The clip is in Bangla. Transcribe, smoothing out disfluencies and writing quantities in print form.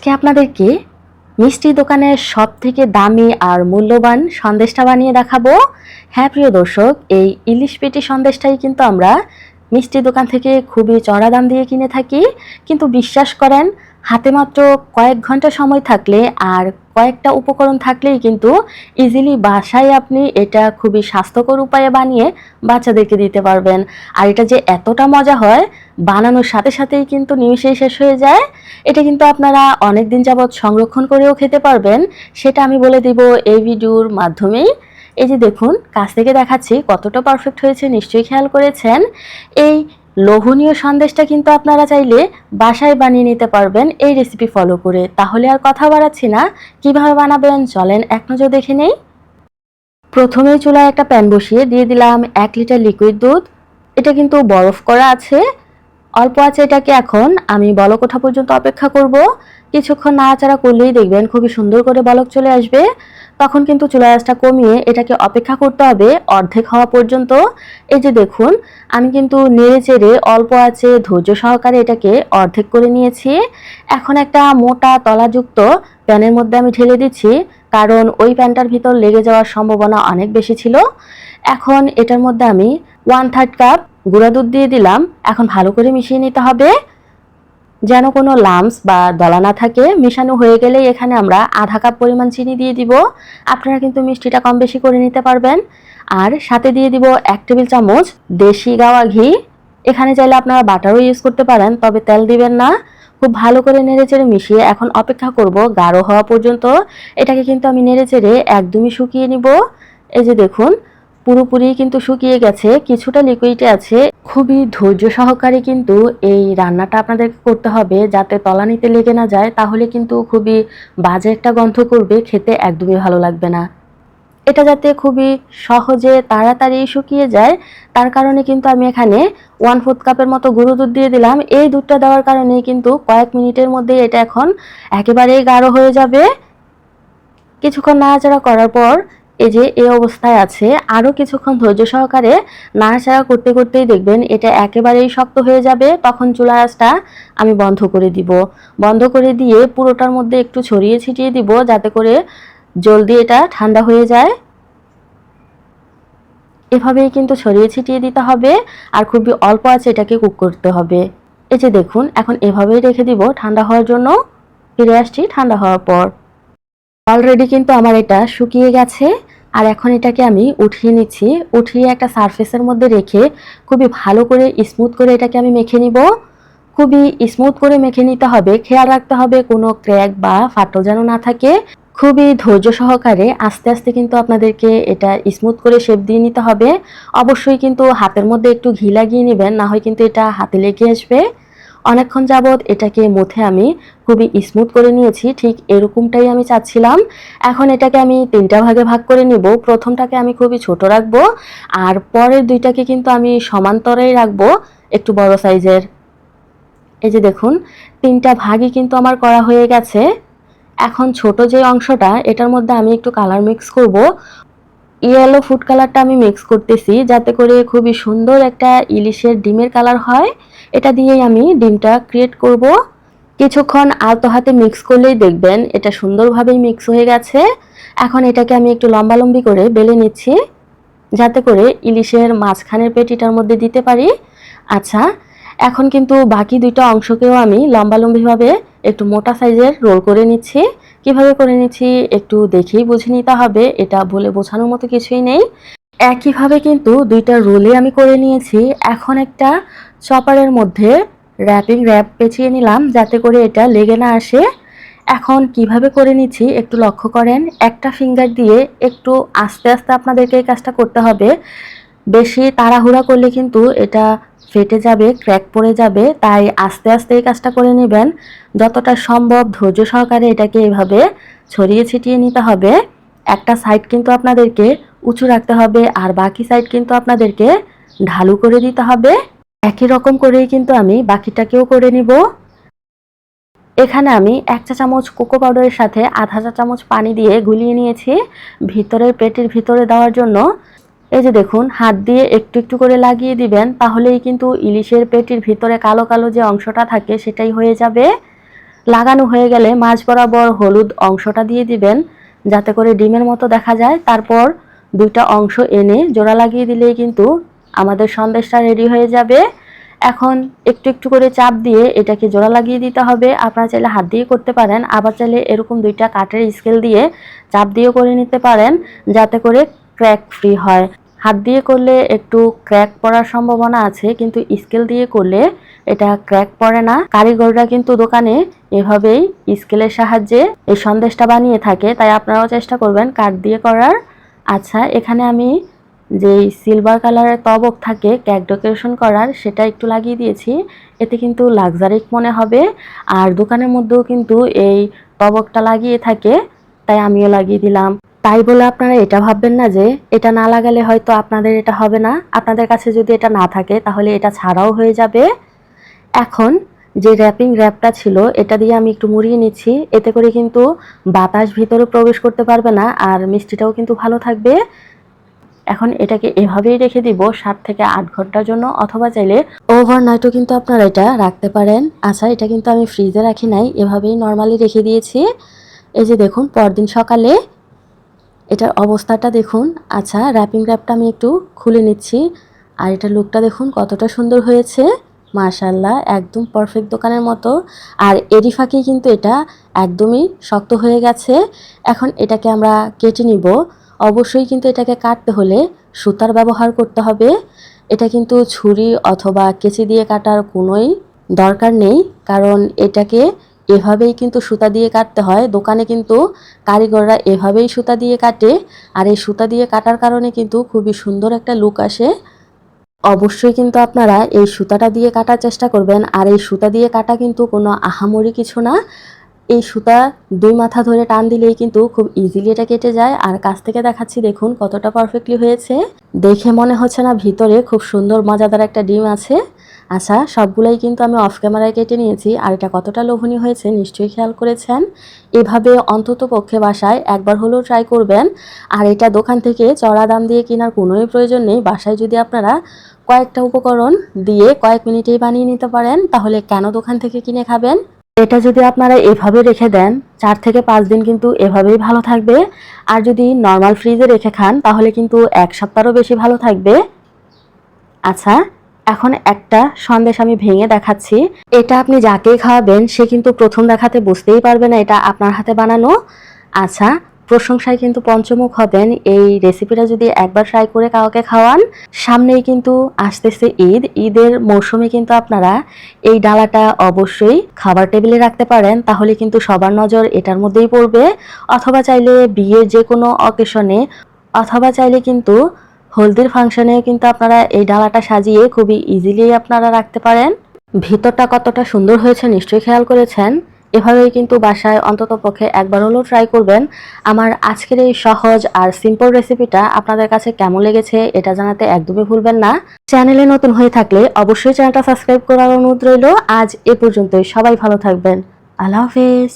আজকে আপনাদেরকে মিষ্টি দোকানের সবথেকে দামি আর মূল্যবান সন্দেশটা বানিয়ে দেখাবো। হ্যাঁ প্রিয় দর্শক, এই ইলিশ পেটি সন্দেশটাই কিন্তু আমরা মিষ্টি দোকান থেকে খুবই চড়া দাম দিয়ে কিনে থাকি, কিন্তু বিশ্বাস করেন হাতে মাত্র কয়েক ঘন্টা সময় থাকলে আর কয়েকটা উপকরণ থাকলেই কিন্তু ইজিলি বাসায় আপনি এটা খুবই স্বাস্থ্যকর উপায়ে বানিয়ে বাচ্চাদেরকে দিতে পারবেন। আর এটা যে এতটা মজা হয়, বানানোর সাথে সাথেই কিন্তু নিমিষেই শেষ হয়ে যায়। এটা কিন্তু আপনারা অনেক দিন যাবৎ সংরক্ষণ করেও খেতে পারবেন, সেটা আমি বলে দিব এই ভিডিওর মাধ্যমেই। এই যে দেখুন, কাছ থেকে দেখাচ্ছি কতটা পারফেক্ট হয়েছে, নিশ্চয়ই খেয়াল করেছেন। এই লোভনীয় সন্দেশটা কিন্তু আপনারা চাইলে বাসায় বানিয়ে নিতে পারবেন এই রেসিপি ফলো করে। তাহলে আর কথা বাড়াচ্ছি না, কিভাবে বানাবেন চলেন এক নজর দেখে নেই। প্রথমেই চুলায় একটা প্যান বসিয়ে দিয়ে দিলাম 1 লিটার লিকুইড দুধ। এটা কিন্তু বরফ করা আছে। অল্প আছে এটাকে এখন আমি বলক ওঠা পর্যন্ত অপেক্ষা করব। কিছুক্ষণ নাড়াচাড়া করলেই দেখবেন খুবই সুন্দর করে বলক চলে আসবে। তখন কিন্তু চুলার আঁচটা কমিয়ে এটাকে অপেক্ষা করতে হবে অর্ধেক হওয়া পর্যন্ত। এই যে দেখুন, আমি কিন্তু নেড়ে চেড়ে অল্প আছে ধৈর্য সহকারে এটাকে অর্ধেক করে নিয়েছি। এখন একটা মোটা তলাযুক্ত প্যানের মধ্যে আমি ঢেলে দিচ্ছি, কারণ ওই প্যানটার ভিতর লেগে যাওয়ার সম্ভাবনা অনেক বেশি ছিল। এখন এটার মধ্যে আমি 1/3 কাপ গুঁড়া দুধ দিয়ে দিলাম। এখন ভালো করে মিশিয়ে নিতে হবে যেন কোনো লাম্পস বা দলা না থাকে। মিশানো হয়ে গেলেই এখানে আমরা আধা কাপ পরিমাণ চিনি দিয়ে দিব। আপনারা কিন্তু মিষ্টিটা কম বেশি করে নিতে পারবেন। আর সাথে দিয়ে দিব 1 টেবিল চামচ দেশি গাওয়া ঘি। এখানে চাইলে আপনারা বাটারও ইউজ করতে পারেন, তবে তেল দিবেন না। খুব ভালো করে নেড়েচেড়ে মিশিয়ে এখন অপেক্ষা করব গাঢ় হওয়া পর্যন্ত। এটাকে কিন্তু আমি নেড়েচেড়ে একদমই শুকিয়ে নিব। এই যে দেখুন, পুরোপুরি কিন্তু শুকিয়ে গেছে, কিছুটা লিকুইডে আছে। খুবই ধৈর্য সহকারে কিন্তু এই রান্নাটা আপনাদেরকে করতে হবে, যাতে তলানিতে লেগে না যায়, তাহলে কিন্তু খুবই বাজে একটা গন্ধ করবে, খেতে একদমই ভালো লাগবে না। এটা যাতে খুবই সহজে তাড়াতাড়ি শুকিয়ে যায়, তার কারণে কিন্তু আমি এখানে 1/4 কাপের মতো গুঁড়ো দুধ দিয়ে দিলাম। এই দুধটা দেওয়ার কারণে কিন্তু কয়েক মিনিটের মধ্যে এটা এখন একেবারেই গাঢ় হয়ে যাবে। কিছুক্ষণ নাড়াচাড়া করার পর এই যে এই অবস্থায় আছে। আরও কিছুক্ষণ ধৈর্য সহকারে নাড়াচাড়া করতে করতেই দেখবেন এটা একেবারেই শক্ত হয়ে যাবে। তখন চুলার আঁচটা আমি বন্ধ করে দিব। বন্ধ করে দিয়ে পুরোটার মধ্যে একটু ছড়িয়ে ছিটিয়ে দিব, যাতে করে জলদি এটা ঠান্ডা হয়ে যায়। এভাবেই কিন্তু ছড়িয়ে ছিটিয়ে দিতে হবে, আর খুবই অল্প আছে এটাকে কুক করতে হবে। এই যে দেখুন, এখন এভাবেই রেখে দিব ঠান্ডা হওয়ার জন্য। ফিরে আসছি ঠান্ডা হওয়ার পর। অলরেডি কিন্তু আমার এটা শুকিয়ে গেছে। আর এখন এটাকে আমি উঠিয়ে নিচ্ছি। উঠিয়ে একটা সারফেসের মধ্যে রেখে খুবই ভালো করে স্মুথ করে এটাকে আমি মেখে নিব। খুবই স্মুথ করে মেখে নিতে হবে, খেয়াল রাখতে হবে কোনো ক্র্যাক বা ফাটল যেন না থাকে। খুবই ধৈর্য সহকারে আস্তে আস্তে কিন্তু আপনাদেরকে এটা স্মুথ করে শেপ দিয়ে নিতে হবে। অবশ্যই কিন্তু হাতের মধ্যে একটু ঘি লাগিয়ে নেবেন, না হয় কিন্তু এটা হাতে লেগে আসবে। অনেকক্ষণ যাবৎ এটাকে মথে আমি খুবই স্মুথ করে নিয়েছি, ঠিক এরকমটাই আমি চাচ্ছিলাম। এখন এটাকে আমি 3টা ভাগে ভাগ করে নিব। প্রথমটাকে আমি খুবই ছোট রাখবো, আর পরের 2টাকে কিন্তু আমি সমান্তরেই রাখবো, একটু বড় সাইজের। এই যে দেখুন, 3টা ভাগই কিন্তু আমার করা হয়ে গেছে। এখন ছোট যে অংশটা, এটার মধ্যে আমি একটু কালার মিক্স করব। ইয়েলো ফুড কালারটা আমি মিক্স করতেছি, যাতে করে খুবই সুন্দর একটা ইলিশের ডিমের কালার হয়। এটা দিয়েই আমি ডিমটা ক্রিয়েট করব। কিছুক্ষণ আলতো হাতে মিক্স করলেই দেখবেন এটা সুন্দরভাবেই মিক্স হয়ে গেছে। এখন এটাকে আমি একটু লম্বালম্বি করে বেলে নিচ্ছি, যাতে করে ইলিশের মাঝখানের পেটিটার মধ্যে দিতে পারি। আচ্ছা, এখন কিন্তু বাকি 2টা অংশকেও আমি লম্বালম্বিভাবে একটু মোটা সাইজের রোল করে নিচ্ছি। কিভাবে করে নিচ্ছি একটু দেখেই বুঝে নিতে হবে, এটা বলে বোঝানোর মতো কিছুই নেই। একইভাবে কিন্তু 2টা রোলে আমি করে নিয়েছি। এখন একটা চপারের মধ্যে র্যাপ পেঁচিয়ে নিলাম, যাতে করে এটা লেগে না আসে। এখন কিভাবে করে নিচ্ছি একটু লক্ষ্য করেন। একটা ফিঙ্গার দিয়ে একটু আস্তে আস্তে আপনাদেরকে এই কাজটা করতে হবে। বেশি তাড়াহুড়া করলে কিন্তু এটা ফেটে যাবে, ক্র্যাক পড়ে যাবে। তাই আস্তে আস্তে এই কাজটা করে নেবেন। যতটা সম্ভব ধৈর্য সহকারে এটাকে এভাবে ছড়িয়ে ছিটিয়ে নিতে হবে। একটা সাইড কিন্তু আপনাদেরকে উঁচু রাখতে হবে, আর বাকি সাইড কিন্তু আপনাদেরকে ঢালু করে দিতে হবে। একই রকম করেই কিন্তু আমি বাকিটাকেও করে নিব। এখানে আমি 1 চা চামচ কোকো পাউডারের সাথে আধা চা চামচ পানি দিয়ে গুলিয়ে নিয়েছি ভিতরের পেটির ভিতরে দেওয়ার জন্য। এই যে দেখুন, হাত দিয়ে একটু একটু করে লাগিয়ে দিবেন, তাহলেই কিন্তু ইলিশের পেটির ভিতরে কালো কালো যে অংশটা থাকে সেটাই হয়ে যাবে। লাগানো হয়ে গেলে মাঝ বরাবর হলুদ অংশটা দিয়ে দিবেন যাতে করে ডিমের মতো দেখা যায়। তারপর দুইটা অংশ এনে জোড়া লাগিয়ে দিলেই কিন্তু আমাদের সন্দেশটা রেডি হয়ে যাবে। এখন একটু একটু করে চাপ দিয়ে এটাকে জোড়া লাগিয়ে দিতে হবে। আপনারা চাইলে হাত দিয়ে করতে পারেন, আবার চাইলে এরকম দুইটা কাঠের স্কেল দিয়ে চাপ দিয়েও করে নিতে পারেন যাতে করে ক্র্যাক ফ্রি হয়। হাত দিয়ে করলে একটু ক্র্যাক পড়ার সম্ভাবনা আছে, কিন্তু স্কেল দিয়ে করলে এটা ক্র্যাক পড়ে না। কারিগররা কিন্তু দোকানে এভাবেই স্কেলের সাহায্যে এই সন্দেশটা বানিয়ে থাকে, তাই আপনারাও চেষ্টা করবেন কাঠ দিয়ে করার। আচ্ছা, এখানে আমি যেই সিলভার কালারের তবক থাকে কেক ডেকোরেশন করার, সেটা একটু লাগিয়ে দিয়েছি। এতে কিন্তু লাক্সারিক মনে হবে। আর দোকানের মধ্যেও কিন্তু এই তবকটা লাগিয়ে থাকে, তাই আমিও লাগিয়ে দিলাম। তাই বলে আপনারা এটা ভাববেন না যে এটা না লাগালে হয়তো আপনাদের এটা হবে না। আপনাদের কাছে যদি এটা না থাকে তাহলে এটা ছাড়াও হয়ে যাবে। এখন যে র্যাপটা ছিল এটা দিয়ে আমি একটু মুড়িয়ে নিচ্ছি, এতে করে কিন্তু বাতাস ভিতরে প্রবেশ করতে পারবে না আর মিষ্টিটাও কিন্তু ভালো থাকবে। এখন এটাকে এভাবেই রেখে দিব 7 থেকে 8 ঘন্টার জন্য, অথবা চাইলে ওভারনাইটও কিন্তু আপনারা এটা রাখতে পারেন। আচ্ছা, এটা কিন্তু আমি ফ্রিজে রাখি নাই, এভাবেই নর্মালি রেখে দিয়েছি। এই যে দেখুন, পরদিন সকালে এটার অবস্থাটা দেখুন। আচ্ছা, র্যাপটা আমি একটু খুলে নিচ্ছি, আর এটা লুকটা দেখুন কতটা সুন্দর হয়েছে। মাশাআল্লাহ, একদম পারফেক্ট দোকানের মতো। আর এরই ফাঁকে কিন্তু এটা একদমই শক্ত হয়ে গেছে। এখন এটাকে আমরা কেটে নিব। অবশ্যই কিন্তু এটাকে কাটতে হলে সুতার ব্যবহার করতে হবে। এটা কিন্তু ছুরি অথবা কেচি দিয়ে কাটার কোনোই দরকার নেই, কারণ এটাকে এভাবেই কিন্তু সুতা দিয়ে কাটতে হয়। দোকানে কিন্তু কারিগররা এভাবেই সুতা দিয়ে কাটে, আর এই সুতা দিয়ে কাটার কারণে কিন্তু খুবই সুন্দর একটা লুক আসে। অবশ্যই কিন্তু আপনারা এই সুতাটা দিয়ে কাটার চেষ্টা করবেন। আর এই সুতা দিয়ে কাটা কিন্তু কোনো আহামরি কিছু না। এই সুতা 2 মাথা ধরে টান দিলেই কিন্তু খুব ইজিলি এটা কেটে যায়। আর কাছ থেকে দেখাচ্ছি, দেখুন কতটা পারফেক্টলি হয়েছে। দেখে মনে হচ্ছে না ভিতরে খুব সুন্দর মজাদার একটা ডিম আছে। আচ্ছা, সবগুলাই কিন্তু আমি অফ ক্যামেরায় কেটে নিয়েছি। আর এটা কতটা লোভনীয় হয়েছে নিশ্চয়ই খেয়াল করেছেন। এভাবে অন্তত পক্ষে বাসায় একবার হলেও ট্রাই করবেন। আর এটা দোকান থেকে চড়া দাম দিয়ে কেনার কোনোই প্রয়োজন নেই। বাসায় যদি আপনারা কয়েকটা উপকরণ দিয়ে কয়েক মিনিটেই বানিয়ে নিতে পারেন, তাহলে কেন দোকান থেকে কিনে খাবেন। এটা যদি আপনারা এভাবে রেখে দেন 4 থেকে 5 দিন কিন্তু এভাবেই ভালো থাকবে। আর যদি নর্মাল ফ্রিজে রেখে খান তাহলে কিন্তু 1 সপ্তাহেরও বেশি ভালো থাকবে। আচ্ছা, এখন একটা সন্দেশ আমি ভেঙে দেখাচ্ছি। এটা আপনি যাকেই খাওয়াবেন সে কিন্তু প্রথম দেখাতে বুঝতেই পারবে না এটা আপনার হাতে বানানো। আচ্ছা, প্রশংসায় কিন্তু পঞ্চমুখ হবেন এই রেসিপিটা যদি একবার ট্রাই করে কাউকে খাওয়ান। সামনেই কিন্তু আসতেছে ঈদ, ঈদের মৌসুমে কিন্তু আপনারা এই ডালাটা অবশ্যই খাবার টেবিলে রাখতে পারেন, তাহলে কিন্তু সবার নজর এটার মধ্যেই পড়বে। অথবা চাইলে বিয়ের যে কোনো অকেশনে, অথবা চাইলে কিন্তু হলদির ফাংশনে কিন্তু আপনারা এই ডালাটা সাজিয়ে খুবই ইজিলি আপনারা রাখতে পারেন। ভিতরটা কতটা সুন্দর হয়েছে নিশ্চয়ই খেয়াল করেছেন। এভাবেই কিন্তু বাসায় অন্তত পক্ষে একবার হলেও ট্রাই করবেন। আমার আজকের এই সহজ আর সিম্পল রেসিপিটা আপনাদের কাছে কেমন লেগেছে এটা জানাতে একদমই ভুলবেন না। চ্যানেলে নতুন হয়ে থাকলে অবশ্যই চ্যানেলটা সাবস্ক্রাইব করার অনুরোধ রইল। আজ এ পর্যন্তই, সবাই ভালো থাকবেন। আল্লাহ হাফেজ।